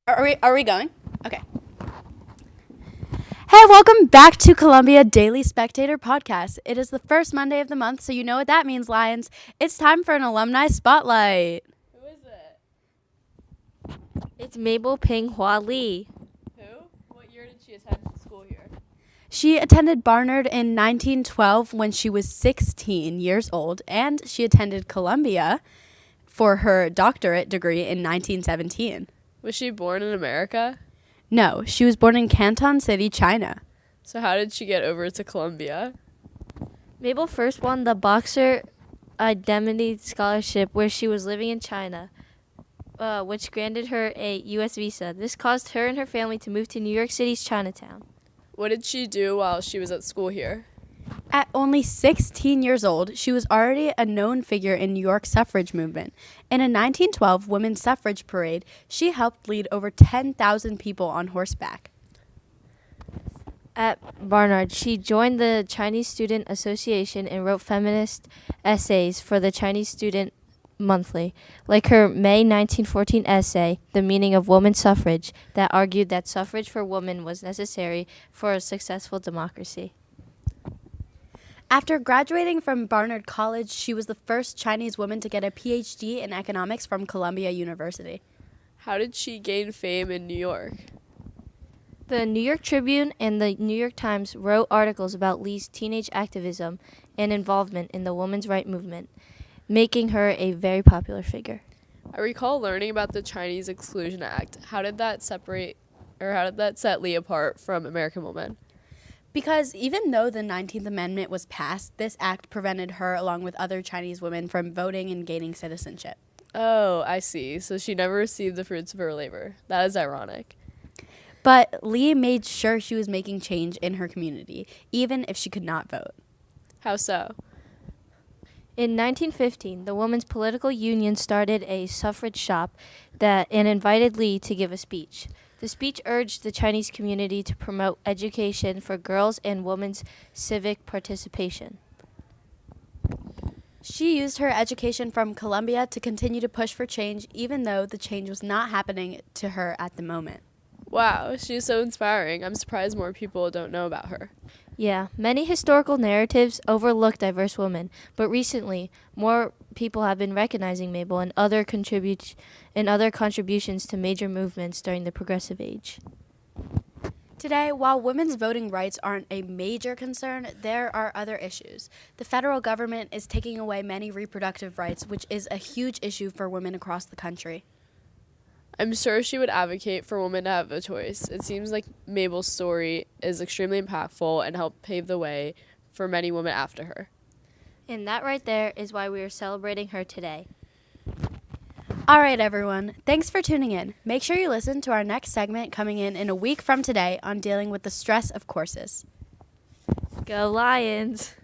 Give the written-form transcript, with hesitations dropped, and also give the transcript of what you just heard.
Are we going? Okay. Hey, welcome back to Columbia Daily Spectator Podcast. It is the first Monday of the month, so you know what that means, Lions. It's time for an alumni spotlight. Who is it? It's Mabel Ping Hua Lee. Who? What year did she attend school here? She attended Barnard in 1912 when she was 16 years old, and she attended Columbia for her doctorate degree in 1917. Was she born in America? No, she was born in Canton City, China. So how did she get over to Columbia? Mabel first won the Boxer Indemnity Scholarship where she was living in China, which granted her a U.S. visa. This caused her and her family to move to New York City's Chinatown. What did she do while she was at school here? At only 16 years old, she was already a known figure in New York's suffrage movement. In a 1912 women's suffrage parade, she helped lead over 10,000 people on horseback. At Barnard, she joined the Chinese Student Association and wrote feminist essays for the Chinese Student Monthly, like her May 1914 essay, The Meaning of Woman Suffrage, that argued that suffrage for women was necessary for a successful democracy. After graduating from Barnard College, she was the first Chinese woman to get a PhD in economics from Columbia University. How did she gain fame in New York? The New York Tribune and the New York Times wrote articles about Lee's teenage activism and involvement in the women's rights movement, making her a very popular figure. I recall learning about the Chinese Exclusion Act. How did that set Lee apart from American women? Because even though the 19th Amendment was passed, this act prevented her, along with other Chinese women, from voting and gaining citizenship. Oh, I see. So she never received the fruits of her labor. That is ironic. But Lee made sure she was making change in her community, even if she could not vote. How so? In 1915, the Women's Political Union started a suffrage shop and invited Lee to give a speech. The speech urged the Chinese community to promote education for girls and women's civic participation. She used her education from Columbia to continue to push for change, even though the change was not happening to her at the moment. Wow, she's so inspiring. I'm surprised more people don't know about her. Yeah, many historical narratives overlook diverse women, but recently, more people have been recognizing Mabel and other contributions to major movements during the Progressive Age. Today, while women's voting rights aren't a major concern, there are other issues. The federal government is taking away many reproductive rights, which is a huge issue for women across the country. I'm sure she would advocate for women to have a choice. It seems like Mabel's story is extremely impactful and helped pave the way for many women after her. And that right there is why we are celebrating her today. All right, everyone. Thanks for tuning in. Make sure you listen to our next segment coming in a week from today on dealing with the stress of courses. Go Lions!